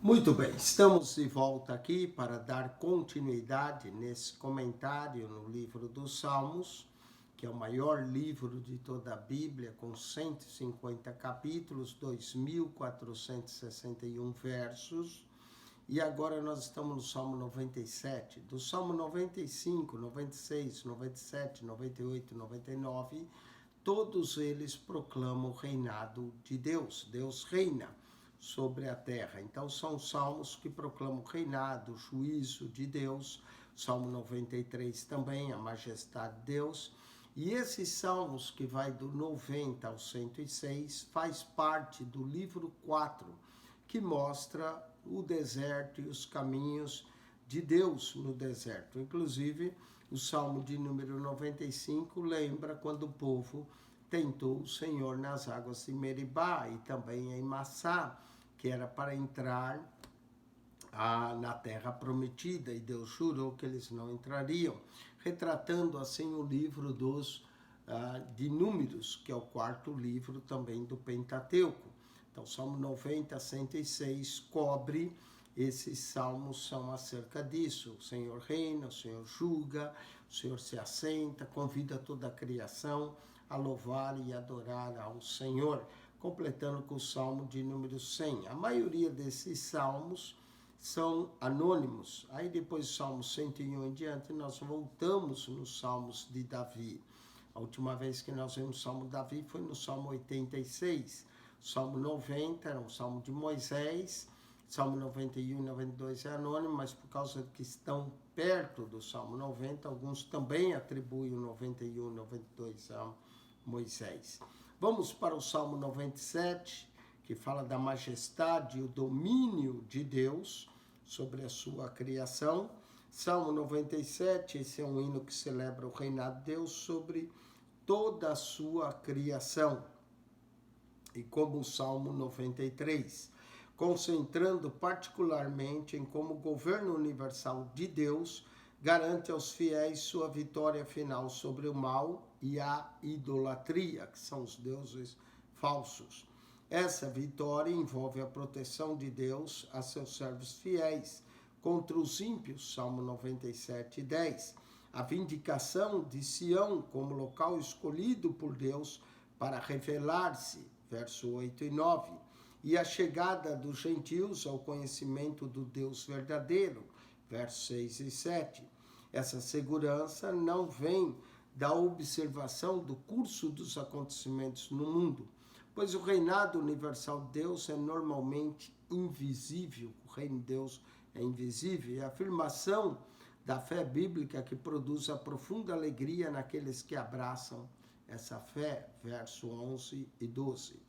Muito bem, estamos de volta aqui para dar continuidade nesse comentário no livro dos Salmos, que é o maior livro de toda a Bíblia, com 150 capítulos, 2.461 versos. E agora nós estamos no Salmo 97. Do Salmo 95, 96, 97, 98, 99, todos eles proclamam o reinado de Deus. Deus reina sobre a terra. Então são salmos que proclamam o reinado, o juízo de Deus. Salmo 93 também, a majestade de Deus. E esses salmos que vai do 90 ao 106 faz parte do livro 4, que mostra o deserto e os caminhos de Deus no deserto. Inclusive, o Salmo de número 95 lembra quando o povo tentou o Senhor nas águas de Meribá e também em Massá, que era para entrar na terra prometida, e Deus jurou que eles não entrariam, retratando assim o livro de Números, que é o quarto livro também do Pentateuco. Então, Salmo 90, 106 cobre, esses salmos são acerca disso. O Senhor reina, o Senhor julga, o Senhor se assenta, convida toda a criação a louvar e adorar ao Senhor, completando com o Salmo de número 100. A maioria desses salmos são anônimos. Aí depois do Salmo 101 em diante, nós voltamos nos Salmos de Davi. A última vez que nós vimos o Salmo de Davi foi no Salmo 86. O Salmo 90 era um Salmo de Moisés. Salmo 91 e 92 é anônimo, mas por causa que estão perto do Salmo 90, alguns também atribuem o 91 e 92 a Moisés. Vamos para o Salmo 97, que fala da majestade e o domínio de Deus sobre a sua criação. Salmo 97, esse é um hino que celebra o reinado de Deus sobre toda a sua criação. E como o Salmo 93, concentrando particularmente em como o governo universal de Deus garante aos fiéis sua vitória final sobre o mal e a idolatria, que são os deuses falsos. Essa vitória envolve a proteção de Deus a seus servos fiéis contra os ímpios, Salmo 97, 10. A vindicação de Sião como local escolhido por Deus para revelar-se, verso 8 e 9. E a chegada dos gentios ao conhecimento do Deus verdadeiro, versos 6 e 7. Essa segurança não vem da observação do curso dos acontecimentos no mundo, pois o reinado universal de Deus é normalmente invisível. O reino de Deus é invisível. E a afirmação da fé bíblica que produz a profunda alegria naqueles que abraçam essa fé, verso 11 e 12.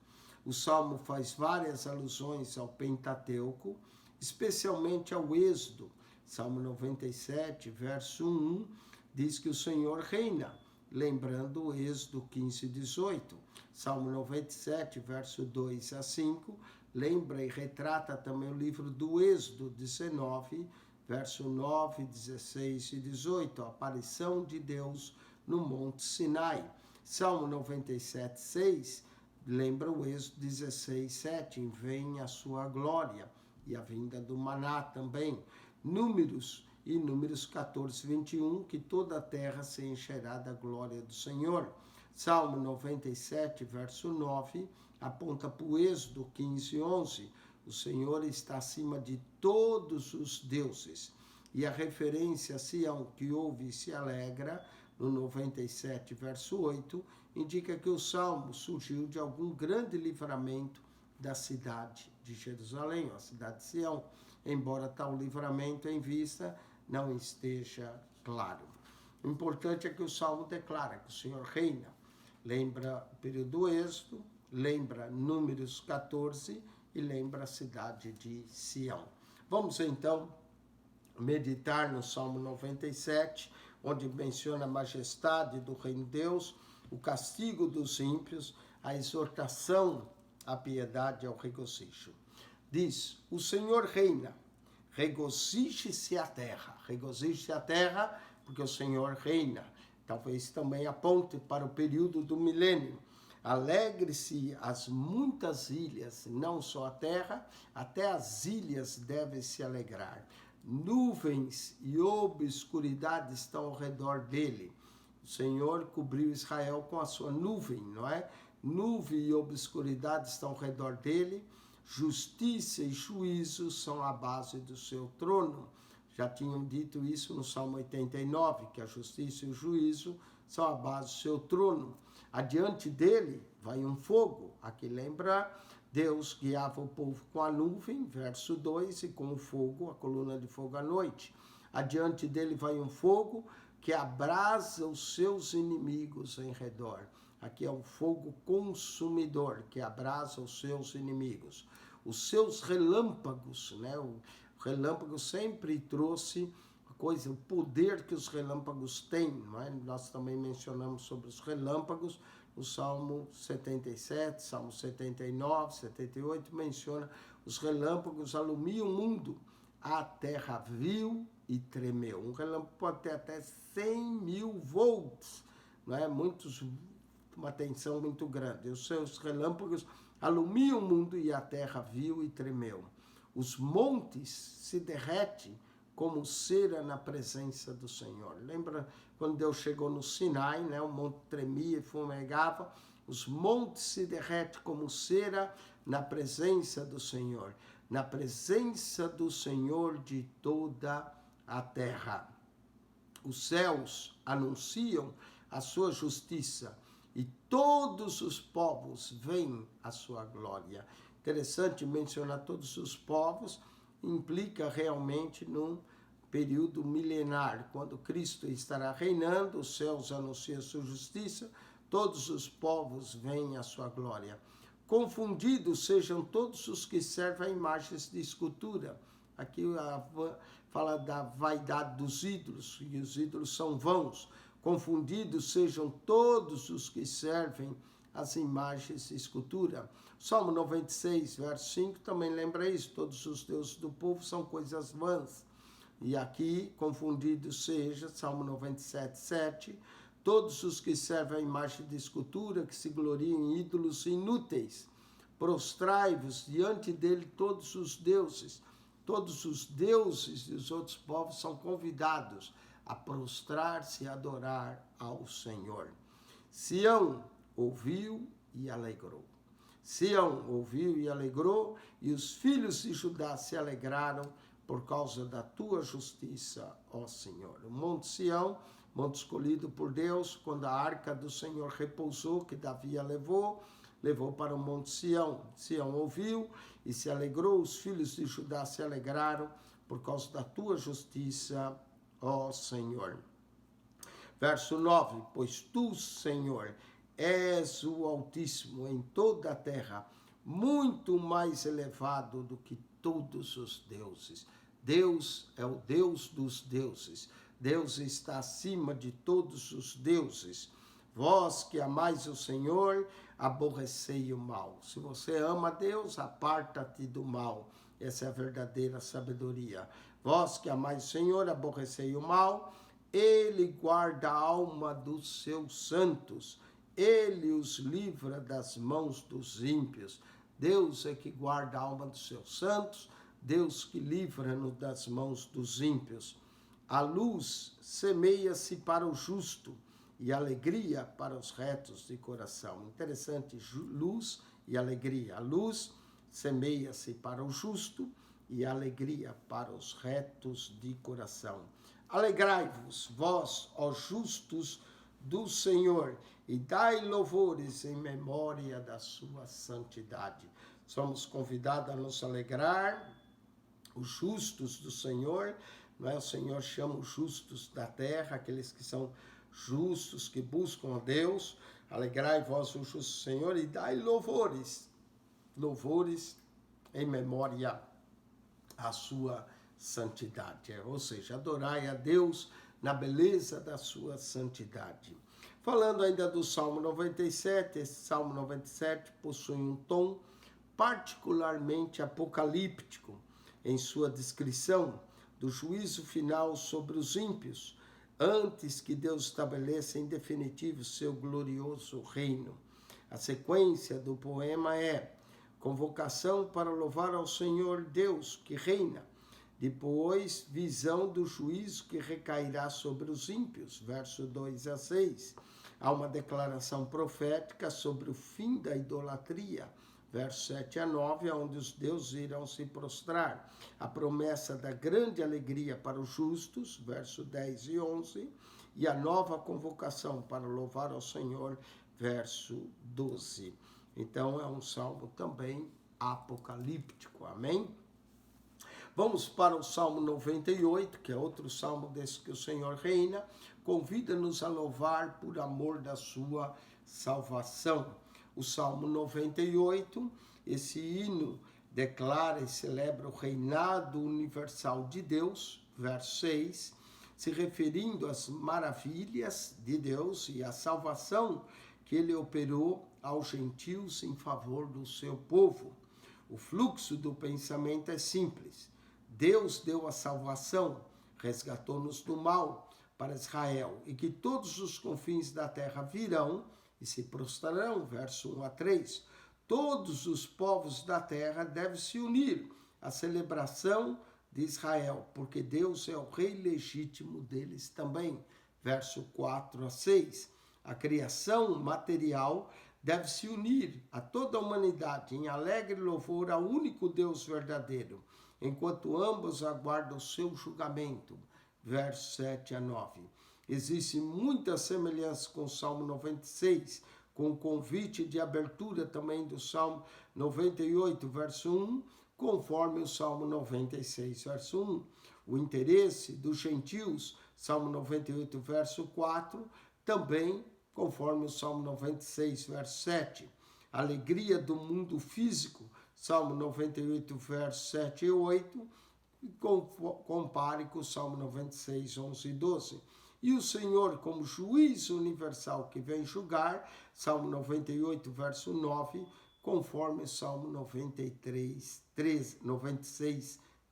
O Salmo faz várias alusões ao Pentateuco, especialmente ao Êxodo. Salmo 97, verso 1, diz que o Senhor reina, lembrando o Êxodo 15 e 18. Salmo 97, verso 2 a 5, lembra e retrata também o livro do Êxodo 19, verso 9, 16 e 18, a aparição de Deus no Monte Sinai. Salmo 97, 6, lembra o Êxodo 16, 7, vem a sua glória, e a vinda do maná também. Números 14, 21, que toda a terra se encherá da glória do Senhor. Salmo 97, verso 9, aponta para o Êxodo 15, 11, o Senhor está acima de todos os deuses. E a referência a Sião, que ouve e se alegra, no 97, verso 8, indica que o Salmo surgiu de algum grande livramento da cidade de Jerusalém, a cidade de Sião, embora tal livramento em vista não esteja claro. O importante é que o Salmo declara que o Senhor reina. Lembra o período do Êxodo, lembra Números 14 e lembra a cidade de Sião. Vamos então meditar no Salmo 97, onde menciona a majestade do reino de Deus, o castigo dos ímpios, a exortação à piedade e ao regozijo. Diz, o Senhor reina, regozije-se a terra, porque o Senhor reina. Talvez também aponte para o período do milênio. Alegre-se as muitas ilhas, não só a terra, até as ilhas devem se alegrar. Nuvens e obscuridade estão ao redor dele. O Senhor cobriu Israel com a sua nuvem, não é? Nuvem e obscuridade estão ao redor dele. Justiça e juízo são a base do seu trono. Já tinham dito isso no Salmo 89, que a justiça e o juízo são a base do seu trono. Adiante dele vai um fogo. Aqui lembra, Deus guiava o povo com a nuvem, verso 2, e com o fogo, a coluna de fogo à noite. Adiante dele vai um fogo que abrasa os seus inimigos em redor. Aqui é um fogo consumidor que abrasa os seus inimigos. Os seus relâmpagos, né? O relâmpago sempre trouxe o poder que os relâmpagos têm, não é? Nós também mencionamos sobre os relâmpagos no Salmo 77, Salmo 79, 78, menciona os relâmpagos alumiam o mundo, a terra viu e tremeu. Um relâmpago pode ter até 100.000 volts, não é? Uma tensão muito grande. Os seus relâmpagos alumiam o mundo e a terra viu e tremeu. Os montes se derretem como cera na presença do Senhor. Lembra quando Deus chegou no Sinai, né? O monte tremia e fumegava. Os montes se derretem como cera na presença do Senhor. Na presença do Senhor de toda a terra. Os céus anunciam a sua justiça e todos os povos veem a sua glória. Interessante mencionar todos os povos, implica realmente num período milenar, quando Cristo estará reinando, os céus anunciam a sua justiça, todos os povos veem a sua glória. Confundidos sejam todos os que servem a imagens de escultura. Aqui fala da vaidade dos ídolos, e os ídolos são vãos. Confundidos sejam todos os que servem as imagens de escultura. Salmo 96, verso 5, também lembra isso. Todos os deuses do povo são coisas vãs. E aqui, confundidos seja, Salmo 97, 7, todos os que servem a imagem de escultura, que se gloriam em ídolos inúteis. Prostrai-vos diante dele todos os deuses. Todos os deuses dos outros povos são convidados a prostrar-se e adorar ao Senhor. Sião ouviu e alegrou. Sião ouviu e alegrou, e os filhos de Judá se alegraram por causa da tua justiça, ó Senhor. O Monte Sião, monte escolhido por Deus, quando a arca do Senhor repousou, que Davi a levou para o Monte Sião. Sião ouviu e se alegrou, os filhos de Judá se alegraram por causa da tua justiça, ó Senhor. Verso 9, pois tu, Senhor, és o Altíssimo em toda a terra, muito mais elevado do que todos os deuses. Deus é o Deus dos deuses. Deus está acima de todos os deuses. Vós que amais o Senhor, aborrecei o mal. Se você ama a Deus, aparta-te do mal. Essa é a verdadeira sabedoria. Vós que amais o Senhor, aborrecei o mal. Ele guarda a alma dos seus santos. Ele os livra das mãos dos ímpios. Deus é que guarda a alma dos seus santos. Deus que livra-nos das mãos dos ímpios. A luz semeia-se para o justo e alegria para os retos de coração. Interessante, luz e alegria. A luz semeia-se para o justo e alegria para os retos de coração. Alegrai-vos, vós, ó justos do Senhor, e dai louvores em memória da sua santidade. Somos convidados a nos alegrar, os justos do Senhor, não é? O Senhor chama os justos da terra, aqueles que são justos, que buscam a Deus. Alegrai vós, o justo Senhor, e dai louvores em memória à sua santidade. Ou seja, adorai a Deus na beleza da sua santidade. Falando ainda do Salmo 97, esse Salmo 97 possui um tom particularmente apocalíptico em sua descrição do juízo final sobre os ímpios, antes que Deus estabeleça em definitivo seu glorioso reino. A sequência do poema é convocação para louvar ao Senhor Deus que reina. Depois, visão do juízo que recairá sobre os ímpios, verso 2 a 6. Há uma declaração profética sobre o fim da idolatria, verso 7 a 9, onde os deuses irão se prostrar. A promessa da grande alegria para os justos, verso 10 e 11. E a nova convocação para louvar ao Senhor, verso 12. Então, é um salmo também apocalíptico, amém? Vamos para o Salmo 98, que é outro salmo desse que o Senhor reina. Convida-nos a louvar por amor da sua salvação. O Salmo 98, esse hino declara e celebra o reinado universal de Deus, verso 6, se referindo às maravilhas de Deus e à salvação que ele operou aos gentios em favor do seu povo. O fluxo do pensamento é simples. Deus deu a salvação, resgatou-nos do mal para Israel, e que todos os confins da terra virão e se prostrarão, verso 1 a 3. Todos os povos da terra devem se unir à celebração de Israel, porque Deus é o rei legítimo deles também, verso 4 a 6. A criação material deve se unir a toda a humanidade em alegre louvor ao único Deus verdadeiro, enquanto ambos aguardam o seu julgamento, versos 7 a 9. Existe muita semelhança com o Salmo 96, com o convite de abertura também do Salmo 98, verso 1, conforme o Salmo 96, verso 1. O interesse dos gentios, Salmo 98, verso 4, também conforme o Salmo 96, verso 7. A alegria do mundo físico, Salmo 98, verso 7 e 8, e compare com o Salmo 96, 11 e 12. E o Senhor como juiz universal que vem julgar, Salmo 98, verso 9, conforme o Salmo 96,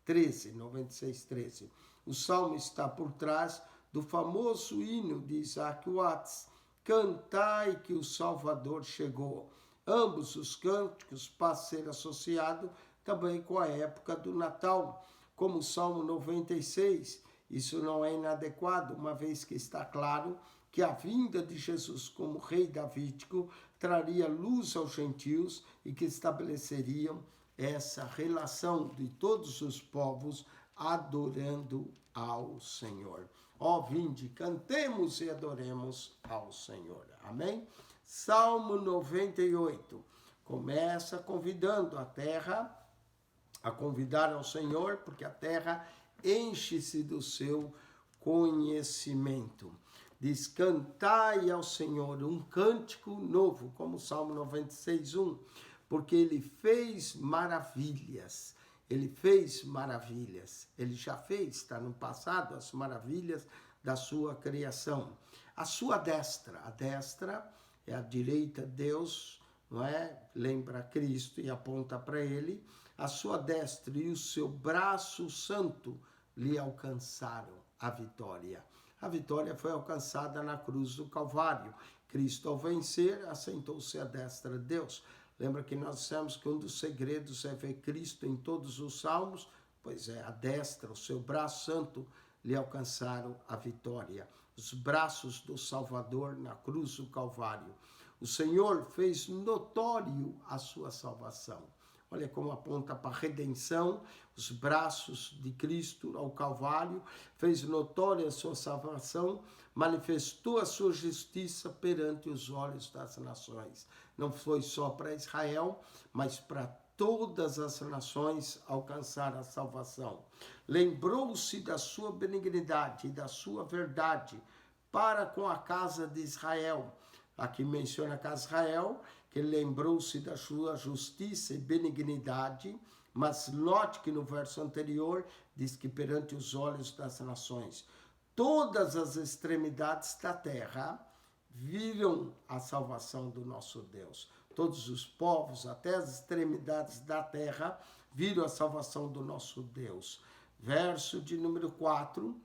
13. O Salmo está por trás do famoso hino de Isaac Watts, Cantai que o Salvador chegou. Ambos os cânticos passam a ser associados também com a época do Natal, como o Salmo 96. Isso não é inadequado, uma vez que está claro que a vinda de Jesus como rei davídico traria luz aos gentios e que estabeleceriam essa relação de todos os povos adorando ao Senhor. Ó, vinde, cantemos e adoremos ao Senhor. Amém? Salmo 98 começa convidando a terra a convidar ao Senhor, porque a terra enche-se do seu conhecimento. Diz, cantai ao Senhor um cântico novo, como o Salmo 96, 1, porque ele fez maravilhas. Ele fez maravilhas. Ele já fez, está no passado, as maravilhas da sua criação. A sua destra, a destra é a direita de Deus, não é? Lembra Cristo e aponta para ele. A sua destra e o seu braço santo lhe alcançaram a vitória. A vitória foi alcançada na cruz do Calvário. Cristo, ao vencer, assentou-se à destra de Deus. Lembra que nós dissemos que um dos segredos é ver Cristo em todos os salmos? Pois é, a destra, o seu braço santo, lhe alcançaram a vitória. Os braços do Salvador na cruz do Calvário. O Senhor fez notório a sua salvação. Olha como aponta para a redenção, os braços de Cristo ao Calvário, fez notória a sua salvação, manifestou a sua justiça perante os olhos das nações. Não foi só para Israel, mas para todas as nações alcançar a salvação. Lembrou-se da sua benignidade e da sua verdade para com a casa de Israel. Aqui menciona a casa de Israel, que lembrou-se da sua justiça e benignidade, mas note que no verso anterior diz que perante os olhos das nações, todas as extremidades da terra viram a salvação do nosso Deus. Todos os povos, até as extremidades da terra, viram a salvação do nosso Deus. Verso de número 4,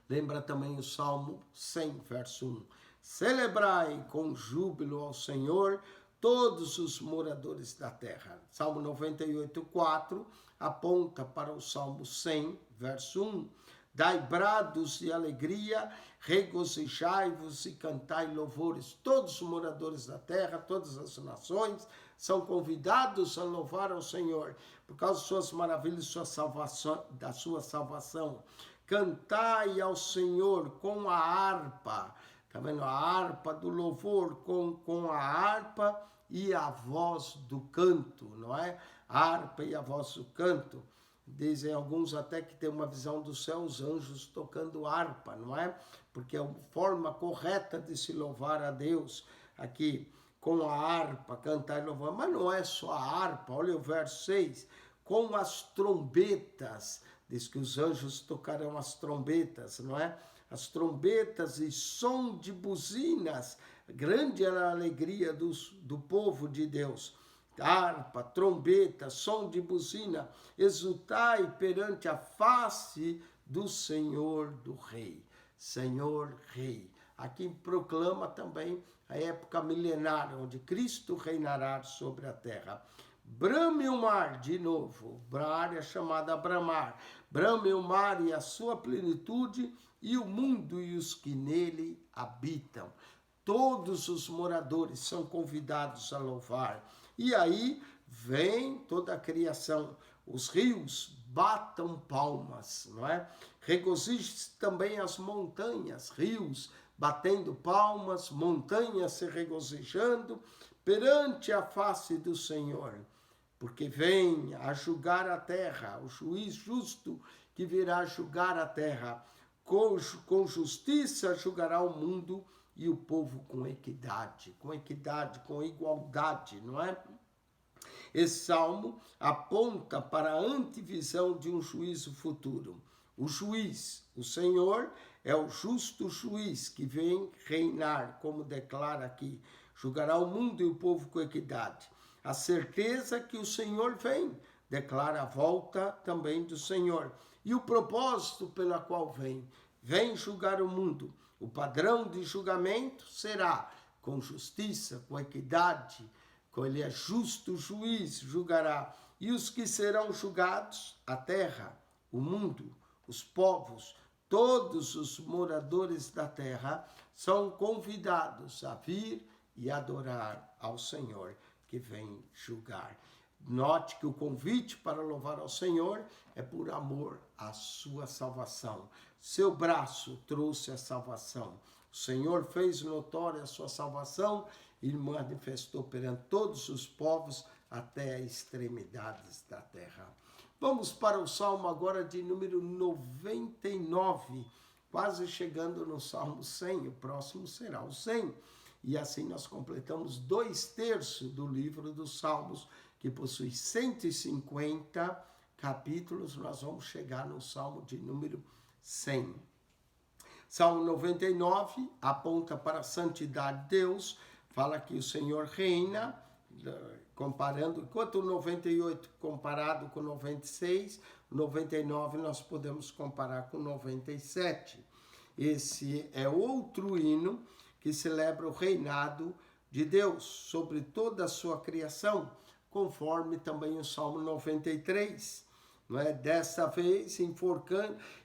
lembra também o Salmo 100, verso 1. Celebrai com júbilo ao Senhor todos os moradores da terra. Salmo 98:4 aponta para o Salmo 100, verso 1. Dai brados de alegria, regozijai-vos e cantai louvores. Todos os moradores da terra, todas as nações, são convidados a louvar ao Senhor, por causa de suas maravilhas, da sua salvação. Cantai ao Senhor com a harpa, tá vendo? A harpa do louvor, com a harpa e a voz do canto, não é? A harpa e a voz do canto. Dizem alguns até que tem uma visão do céu, os anjos tocando harpa, não é? Porque é a forma correta de se louvar a Deus aqui, com a harpa, cantar e louvar. Mas não é só a harpa, olha o verso 6, com as trombetas, diz que os anjos tocarão as trombetas, não é? As trombetas e som de buzinas, grande era a alegria do povo de Deus. Harpa, trombeta, som de buzina, exultai perante a face do Senhor do Rei. Senhor Rei. Aqui proclama também a época milenar, onde Cristo reinará sobre a terra. Brame o mar, de novo, a área chamada bramar. Brame o mar e a sua plenitude, e o mundo e os que nele habitam. Todos os moradores são convidados a louvar. E aí vem toda a criação. Os rios batam palmas, não é? Regozijem-se também as montanhas, rios batendo palmas, montanhas se regozijando perante a face do Senhor. Porque vem a julgar a terra, o juiz justo que virá julgar a terra. Com justiça julgará o mundo e o povo com equidade, com igualdade, não é? Esse salmo aponta para a antevisão de um juízo futuro. O juiz, o Senhor, é o justo juiz que vem reinar, como declara aqui, julgará o mundo e o povo com equidade. A certeza que o Senhor vem, declara a volta também do Senhor. E o propósito pela qual vem julgar o mundo. O padrão de julgamento será com justiça, com equidade, com ele é justo juiz, julgará. E os que serão julgados, a terra, o mundo, os povos, todos os moradores da terra, são convidados a vir e adorar ao Senhor que vem julgar. Note que o convite para louvar ao Senhor é por amor à sua salvação. Seu braço trouxe a salvação. O Senhor fez notória a sua salvação e manifestou perante todos os povos até as extremidades da terra. Vamos para o Salmo agora de número 99, quase chegando no Salmo 100, o próximo será o 100. E assim nós completamos 2/3 do livro dos Salmos, que possui 150 capítulos. Nós vamos chegar no Salmo de número 100. Salmo 99 aponta para a santidade de Deus, fala que o Senhor reina, comparando, enquanto o 98 comparado com o 96, o 99 nós podemos comparar com o 97. Esse é outro hino que celebra o reinado de Deus sobre toda a sua criação, conforme também o Salmo 93, não é? Dessa vez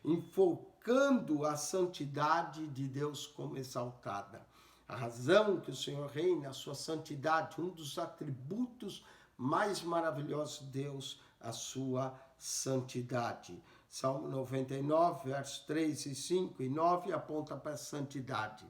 enfocando a santidade de Deus como exaltada. A razão que o Senhor reina, a sua santidade, um dos atributos mais maravilhosos de Deus, a sua santidade. Salmo 99, versos 3 e 5 e 9 aponta para a santidade.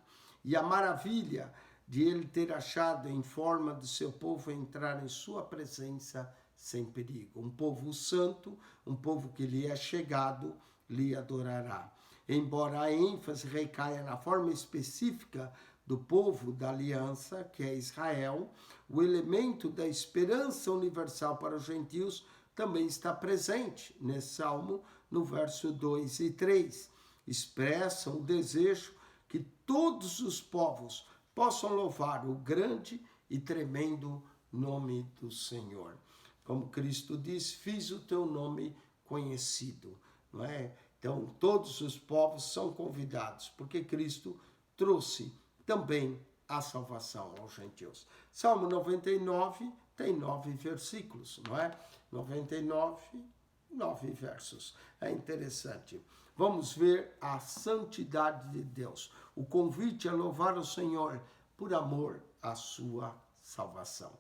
E a maravilha de ele ter achado em forma de seu povo entrar em sua presença sem perigo. Um povo santo, um povo que lhe é chegado, lhe adorará. Embora a ênfase recaia na forma específica do povo da aliança, que é Israel, o elemento da esperança universal para os gentios também está presente nesse salmo, no verso 2 e 3. Expressam o desejo que todos os povos possam louvar o grande e tremendo nome do Senhor. Como Cristo diz, fiz o teu nome conhecido, não é? Então, todos os povos são convidados, porque Cristo trouxe também a salvação aos gentios. Salmo 99 tem 9 versículos, não é? 99, 9 versos. É interessante. Vamos ver a santidade de Deus. O convite a louvar o Senhor por amor à sua salvação.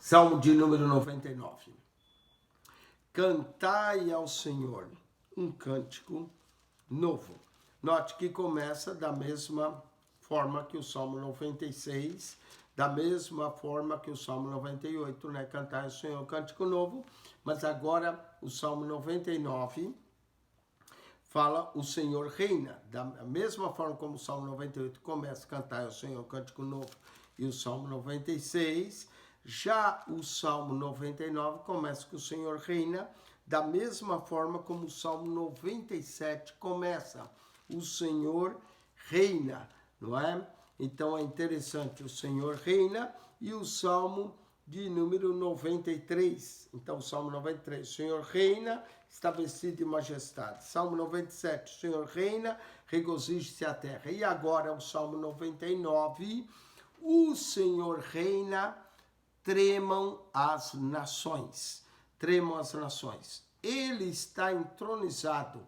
Salmo de número 99. Cantai ao Senhor um cântico novo. Note que começa da mesma forma que o Salmo 96, da mesma forma que o Salmo 98, né? Cantai ao Senhor um cântico novo, mas agora o Salmo 99 fala o Senhor reina. Da mesma forma como o Salmo 98 começa, cantar ao Senhor um cântico novo, e o Salmo 96, já o Salmo 99 começa com o Senhor reina, da mesma forma como o Salmo 97 começa, o Senhor reina, não é? Então é interessante, o Senhor reina, e o Salmo de número 93. Então, o Salmo 93, o Senhor reina, está vestido de majestade. Salmo 97, o Senhor reina, regozije-se a terra. E agora, o Salmo 99, o Senhor reina, tremam as nações. Tremam as nações. Ele está entronizado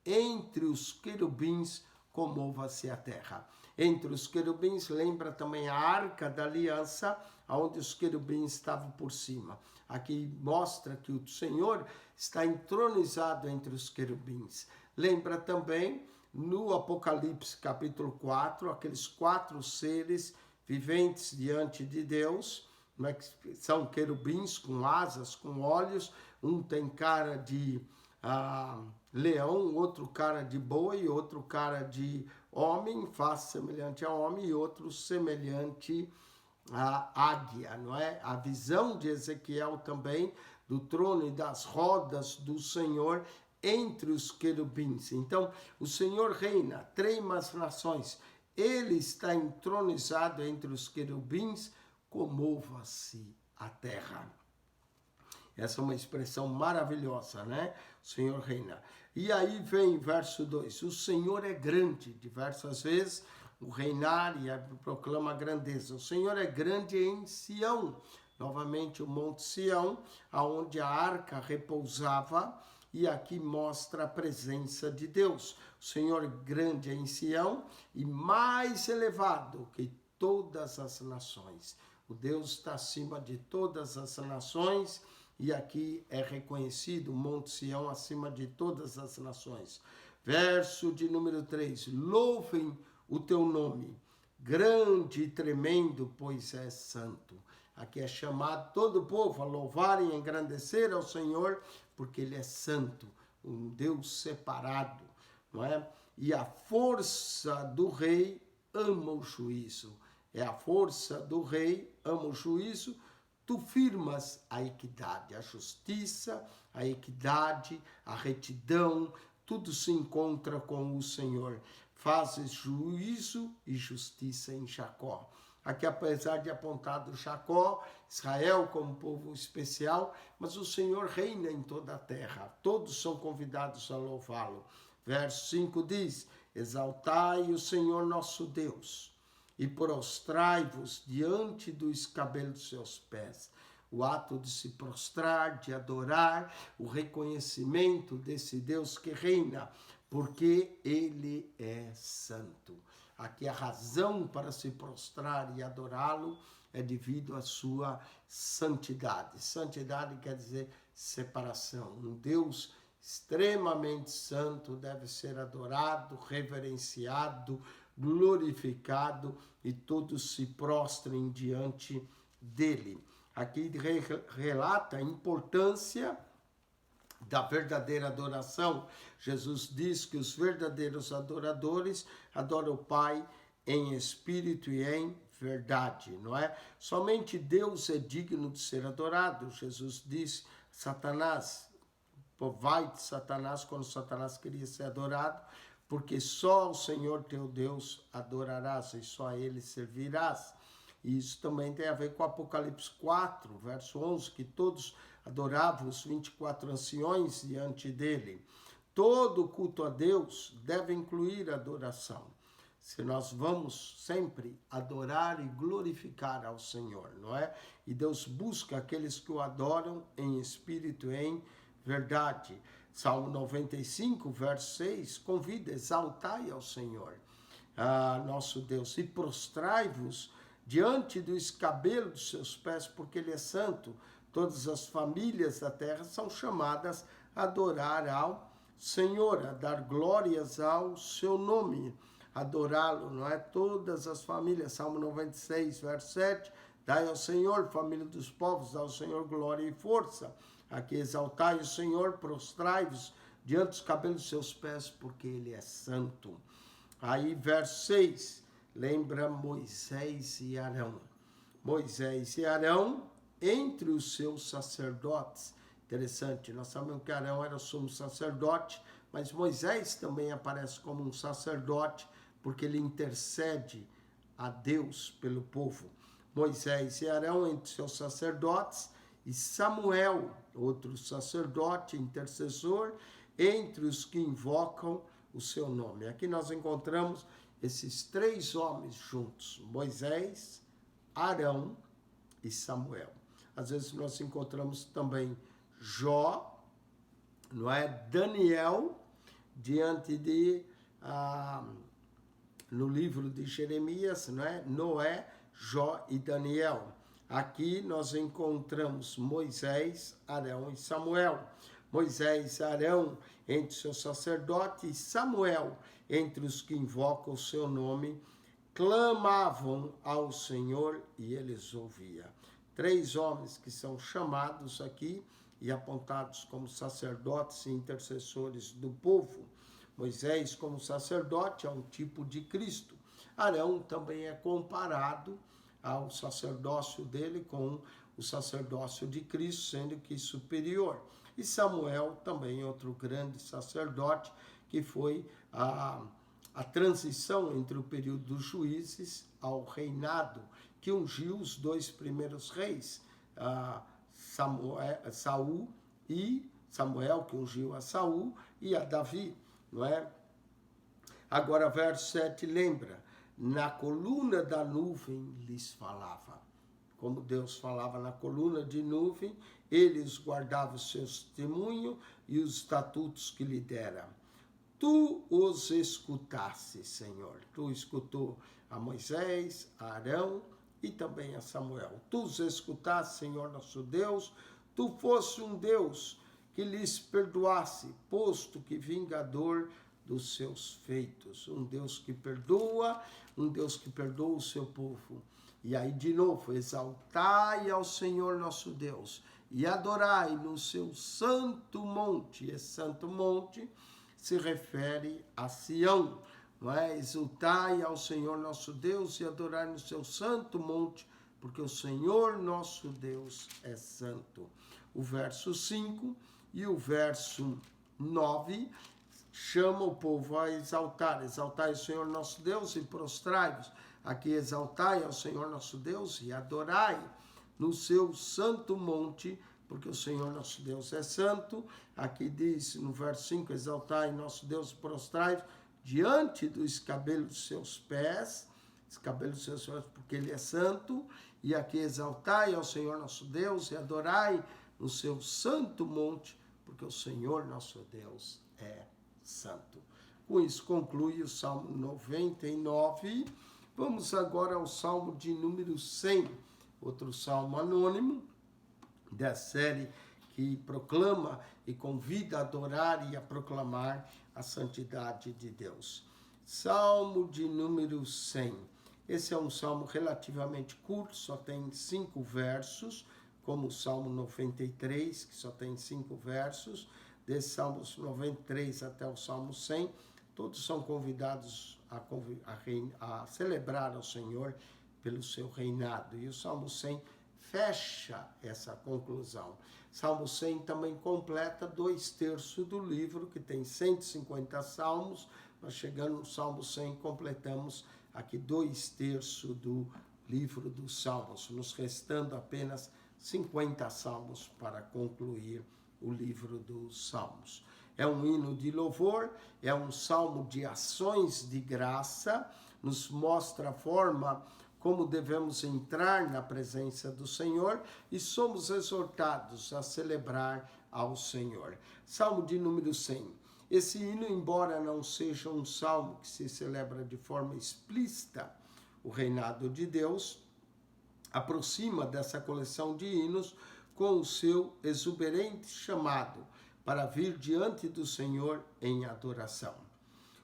entre os querubins, comova-se a terra. Entre os querubins, lembra também a arca da aliança, onde os querubins estavam por cima. Aqui mostra que o Senhor está entronizado entre os querubins. Lembra também no Apocalipse capítulo 4, aqueles 4 seres viventes diante de Deus, né, que são querubins com asas, com olhos, um tem cara de leão, outro cara de boi, outro cara de homem, face semelhante a homem, e outro semelhante a águia, não é? A visão de Ezequiel também do trono e das rodas do Senhor entre os querubins. Então, o Senhor reina, trema as nações. Ele está entronizado entre os querubins, comova-se a terra. Essa é uma expressão maravilhosa, né? O Senhor reina. E aí vem verso 2. O Senhor é grande, diversas vezes o reinar e proclama a grandeza. O Senhor é grande em Sião, novamente o Monte Sião, aonde a arca repousava, e aqui mostra a presença de Deus. O Senhor é grande em Sião e mais elevado que todas as nações. O Deus está acima de todas as nações, e aqui é reconhecido o Monte Sião acima de todas as nações. Verso de número 3. Louvem o teu nome, grande e tremendo, pois é santo. Aqui é chamado todo o povo a louvar e engrandecer ao Senhor, porque Ele é santo, um Deus separado, não é? E a força do rei ama o juízo. É a força do rei, ama o juízo. Tu firmas a equidade, a justiça, a equidade, a retidão, tudo se encontra com o Senhor. Fazes juízo e justiça em Jacó. Aqui, apesar de apontado Jacó, Israel como povo especial, mas o Senhor reina em toda a terra. Todos são convidados a louvá-lo. Verso 5 diz: exaltai o Senhor nosso Deus e prostrai-vos diante do escabelo dos seus pés. O ato de se prostrar, de adorar, o reconhecimento desse Deus que reina, porque Ele é santo. Aqui a razão para se prostrar e adorá-lo é devido à sua santidade. Santidade quer dizer separação. Um Deus extremamente santo deve ser adorado, reverenciado, glorificado, e todos se prostrem diante dele. Aqui relata a importância da verdadeira adoração. Jesus diz que os verdadeiros adoradores adoram o Pai em espírito e em verdade, não é? Somente Deus é digno de ser adorado. Jesus disse: Satanás, vai de Satanás, quando Satanás queria ser adorado, porque só o Senhor teu Deus adorarás e só a Ele servirás. E isso também tem a ver com Apocalipse 4, verso 11, que todos adoravam os 24 anciões diante dele. Todo culto a Deus deve incluir adoração. Se nós vamos sempre adorar e glorificar ao Senhor, não é? E Deus busca aqueles que o adoram em espírito e em verdade. Salmo 95, verso 6, convida, exaltai ao Senhor, nosso Deus, e prostrai-vos diante do escabelo dos seus pés, porque Ele é santo. Todas as famílias da terra são chamadas a adorar ao Senhor, a dar glórias ao seu nome, adorá-lo, não é? Todas as famílias, Salmo 96, verso 7, dai ao Senhor, família dos povos, ao Senhor glória e força. Aqui exaltai o Senhor, prostrai-vos diante dos cabelos dos seus pés, porque Ele é santo. Aí, verso 6, lembra Moisés e Arão. Moisés e Arão, entre os seus sacerdotes. Interessante, nós sabemos que Arão era o sumo sacerdote, mas Moisés também aparece como um sacerdote, porque ele intercede a Deus pelo povo. Moisés e Arão entre seus sacerdotes, e Samuel, outro sacerdote, intercessor, entre os que invocam o seu nome. Aqui nós encontramos esses três homens juntos, Moisés, Arão e Samuel. Às vezes nós encontramos também Jó, não é? Daniel, diante de, no livro de Jeremias, não é? Noé, Jó e Daniel. Aqui nós encontramos Moisés, Arão e Samuel. Moisés e Arão entre seus sacerdotes e Samuel entre os que invocam o seu nome, clamavam ao Senhor e eles ouviam. Três homens que são chamados aqui e apontados como sacerdotes e intercessores do povo. Moisés, como sacerdote, é um tipo de Cristo. Arão também é comparado ao sacerdócio dele com o sacerdócio de Cristo, sendo que superior. E Samuel também é outro grande sacerdote, que foi a transição entre o período dos juízes ao reinado, que ungiu os dois primeiros reis, Saul e Samuel, que ungiu a Saul, e a Davi, não é? Agora, verso 7 lembra, na coluna da nuvem lhes falava. Como Deus falava na coluna de nuvem, eles guardavam o seu testemunho e os estatutos que lhe dera. Tu os escutaste, Senhor. Tu escutou a Moisés, a Arão e também a Samuel. Tu os escutaste, Senhor nosso Deus. Tu fosse um Deus que lhes perdoasse, posto que vingador dos seus feitos. Um Deus que perdoa o seu povo. E aí, de novo, exaltai ao Senhor nosso Deus e adorai no seu santo monte. Esse santo monte se refere a Sião, não é? Exultai ao Senhor nosso Deus e adorai no seu santo monte, porque o Senhor nosso Deus é santo. O verso 5 e o verso 9 chama o povo a exaltar. Exaltai o Senhor nosso Deus e prostrai-vos. Aqui exaltai ao Senhor nosso Deus e adorai no seu santo monte, porque o Senhor nosso Deus é santo. Aqui diz no verso 5, exaltai nosso Deus e prostrai-vos diante do escabelo dos seus pés, porque ele é santo. E aqui exaltai ao Senhor nosso Deus e adorai no seu santo monte, porque o Senhor nosso Deus é santo. Com isso conclui o Salmo 99. Vamos agora ao Salmo de número 100, outro salmo anônimo da série que proclama e convida a adorar e a proclamar a santidade de Deus. Salmo de número 100. Esse é um salmo relativamente curto, só tem 5 versos, como o Salmo 93, que só tem 5 versos. Desses Salmos 93 até o Salmo 100, todos são convidados a celebrar ao Senhor pelo seu reinado. E o Salmo 100 fecha essa conclusão. Salmo 100 também completa 2/3 do livro, que tem 150 salmos. Nós chegando no Salmo 100, completamos aqui 2/3 do livro dos Salmos, nos restando apenas 50 salmos para concluir o livro dos Salmos. É um hino de louvor, é um salmo de ações de graça, nos mostra a forma como devemos entrar na presença do Senhor e somos exortados a celebrar ao Senhor. Salmo de número 100. Esse hino, embora não seja um salmo que se celebra de forma explícita o reinado de Deus, aproxima dessa coleção de hinos com o seu exuberante chamado para vir diante do Senhor em adoração.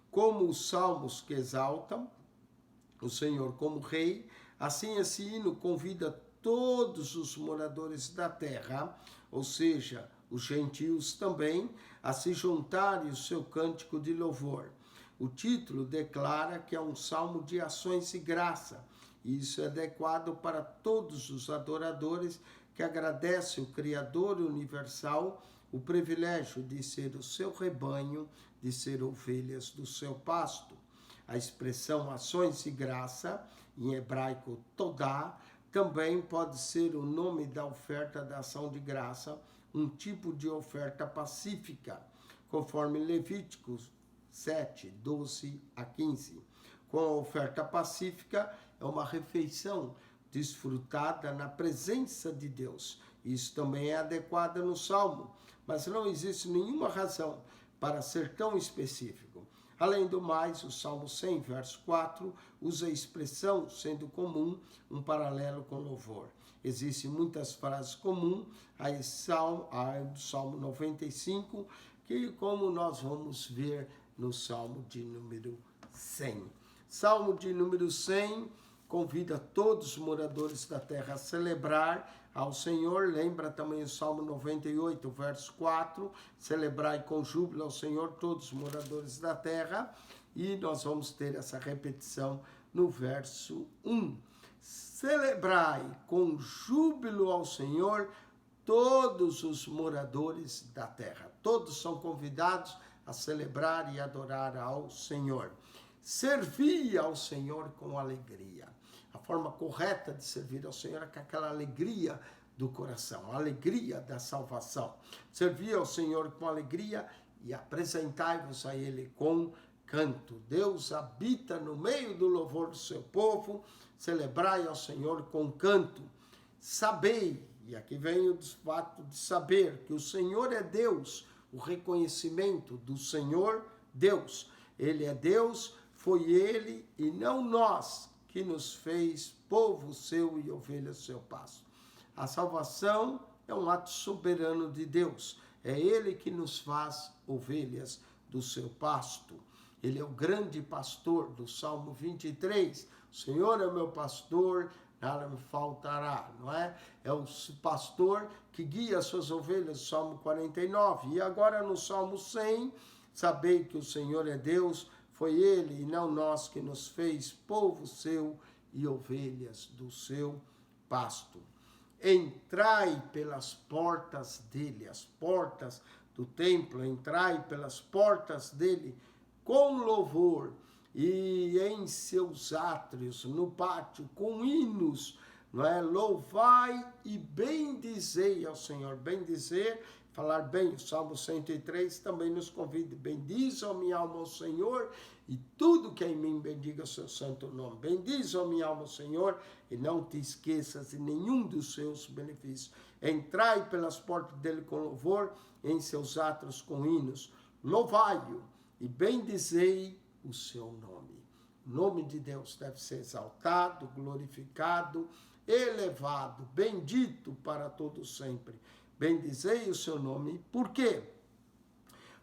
Como os salmos que exaltam o Senhor como Rei, assim esse hino convida todos os moradores da terra, ou seja, os gentios também, a se juntarem ao seu cântico de louvor. O título declara que é um salmo de ações de graça, e isso é adequado para todos os adoradores que agradecem o Criador universal o privilégio de ser o seu rebanho, de ser ovelhas do seu pasto. A expressão ações de graça, em hebraico todá, também pode ser o nome da oferta da ação de graça, um tipo de oferta pacífica, conforme Levíticos 7, 12 a 15. Com a oferta pacífica, é uma refeição desfrutada na presença de Deus. Isso também é adequado no Salmo, mas não existe nenhuma razão para ser tão específico. Além do mais, o Salmo 100, verso 4, usa a expressão, sendo comum, um paralelo com louvor. Existem muitas frases comuns a do Salmo 95, que como nós vamos ver no Salmo de número 100. Salmo de número 100 convida todos os moradores da terra a celebrar ao Senhor. Lembra também o Salmo 98, verso 4, celebrai com júbilo ao Senhor todos os moradores da terra. E nós vamos ter essa repetição no verso 1. Celebrai com júbilo ao Senhor todos os moradores da terra. Todos são convidados a celebrar e adorar ao Senhor. Servi ao Senhor com alegria. A forma correta de servir ao Senhor é com aquela alegria do coração, a alegria da salvação. Servi ao Senhor com alegria e apresentai-vos a Ele com canto. Deus habita no meio do louvor do seu povo. Celebrai ao Senhor com canto. Sabei, e aqui vem o fato de saber que o Senhor é Deus, o reconhecimento do Senhor Deus. Ele é Deus, foi Ele e não nós que nos fez povo seu e ovelha seu pasto. A salvação é um ato soberano de Deus. É Ele que nos faz ovelhas do seu pasto. Ele é o grande pastor do Salmo 23. O Senhor é o meu pastor, nada me faltará, não é? É o pastor que guia as suas ovelhas, Salmo 49. E agora no Salmo 100, sabei que o Senhor é Deus, foi Ele e não nós que nos fez povo seu e ovelhas do seu pasto. Entrai pelas portas dele, as portas do templo, entrai pelas portas dele com louvor e em seus átrios, no pátio, com hinos, não é? Louvai e bendizei ao Senhor. Bendizer, falar bem, o Salmo 103 também nos convida. Bendize, ó minha alma, ao Senhor, e tudo que é em mim bendiga o seu santo nome. Bendize, ó minha alma, ao Senhor, e não te esqueças de nenhum dos seus benefícios. Entrai pelas portas dele com louvor, em seus átrios com hinos. Louvai-o e bendizei o seu nome. O nome de Deus deve ser exaltado, glorificado, elevado, bendito para todo sempre. Bendizei o seu nome. Por quê?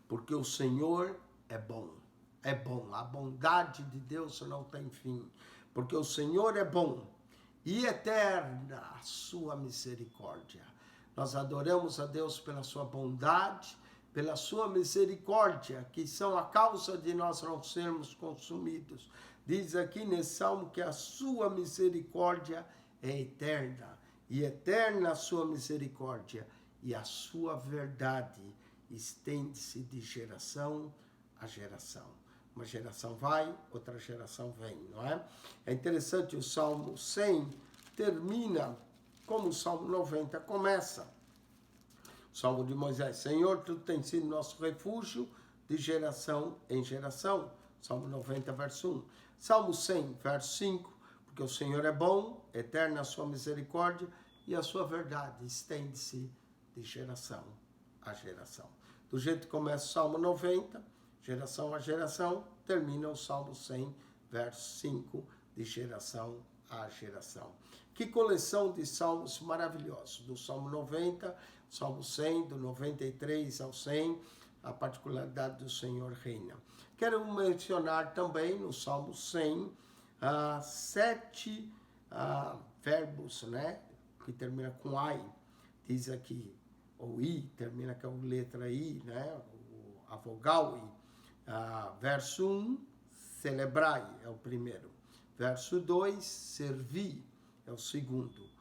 Porque o Senhor é bom. É bom. A bondade de Deus não tem fim. Porque o Senhor é bom e eterna a sua misericórdia. Nós adoramos a Deus pela sua bondade, pela sua misericórdia, que são a causa de nós não sermos consumidos. Diz aqui nesse salmo que a sua misericórdia é eterna, e eterna a sua misericórdia, e a sua verdade estende-se de geração a geração. Uma geração vai, outra geração vem, não é? É interessante, o Salmo 100 termina como o Salmo 90 começa. Salmo de Moisés, Senhor, tu tens sido nosso refúgio de geração em geração. Salmo 90, verso 1. Salmo 100, verso 5, porque o Senhor é bom, eterna a sua misericórdia e a sua verdade estende-se de geração a geração. Do jeito que começa o Salmo 90, geração a geração, termina o Salmo 100, verso 5, de geração a geração. Que coleção de salmos maravilhosos, do Salmo 90, Salmo 100, do 93 ao 100, a particularidade do Senhor reina. Quero mencionar também no Salmo 100, 7 verbos, né, que termina com ai, diz aqui, ou i, termina com a letra i, né, a vogal i. Verso 1, celebrai, é o primeiro. Verso 2, servi, é o segundo.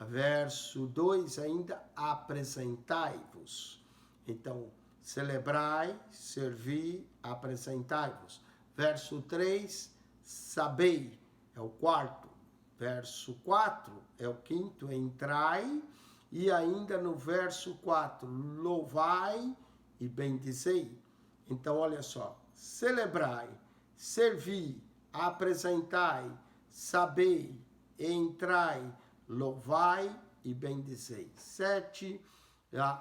Verso 2 ainda, apresentai-vos. Então, celebrai, servi, apresentai-vos. Verso 3, sabei, é o quarto. Verso 4 é o quinto, entrai. E ainda no verso 4, louvai e bendizei. Então, olha só, celebrai, servi, apresentai, sabei, entrai, louvai e bendizei. 7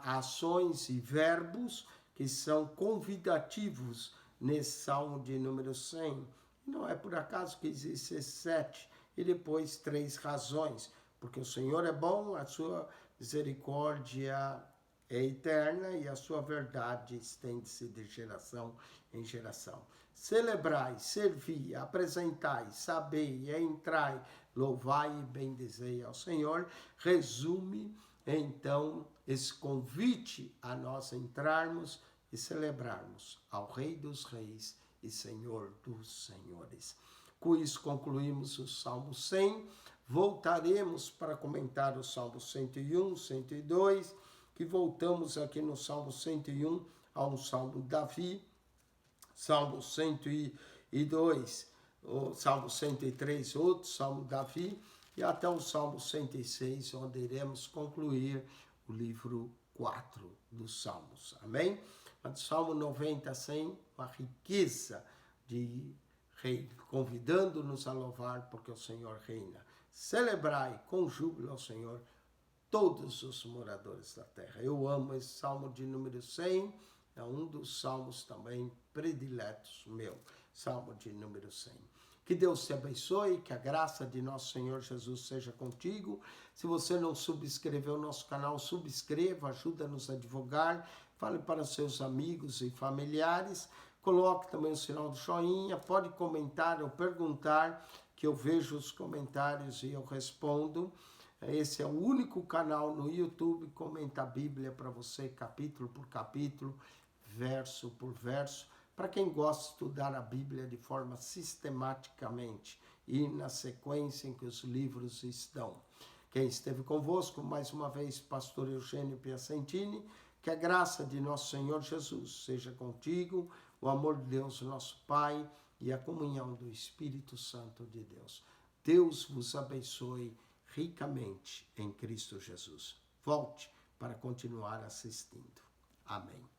ações e verbos que são convidativos nesse Salmo de número 100. Não é por acaso que existe esses 7 e depois 3 razões. Porque o Senhor é bom, a sua misericórdia é eterna e a sua verdade estende-se de geração em geração. Celebrai, servi, apresentai, sabei, entrai, louvai e bendizei ao Senhor. Resume, então, esse convite a nós entrarmos e celebrarmos ao Rei dos Reis e Senhor dos Senhores. Com isso concluímos o Salmo 100. Voltaremos para comentar o Salmo 101, 102, que voltamos aqui no Salmo 101 a um Salmo de Davi, Salmo 102, o Salmo 103, outro Salmo de Davi, e até o Salmo 106, onde iremos concluir o livro 4 dos Salmos. Amém? Mas o Salmo 90 a 100, uma riqueza de rei, convidando-nos a louvar, porque o Senhor reina. Celebrai com júbilo ao Senhor todos os moradores da terra. Eu amo esse Salmo de número 100, é um dos salmos também prediletos meu, Salmo de número 100. Que Deus te abençoe, que a graça de nosso Senhor Jesus seja contigo. Se você não subscreveu o nosso canal, subscreva, ajuda-nos a divulgar, fale para seus amigos e familiares, coloque também o sinal do joinha, pode comentar ou perguntar, que eu vejo os comentários e eu respondo. Esse é o único canal no YouTube que comenta a Bíblia para você, capítulo por capítulo, verso por verso, para quem gosta de estudar a Bíblia de forma sistematicamente e na sequência em que os livros estão. Quem esteve convosco, mais uma vez, pastor Eugênio Piacentini, que a graça de nosso Senhor Jesus seja contigo, o amor de Deus, nosso Pai, e a comunhão do Espírito Santo de Deus. Deus vos abençoe ricamente em Cristo Jesus. Volte para continuar assistindo. Amém.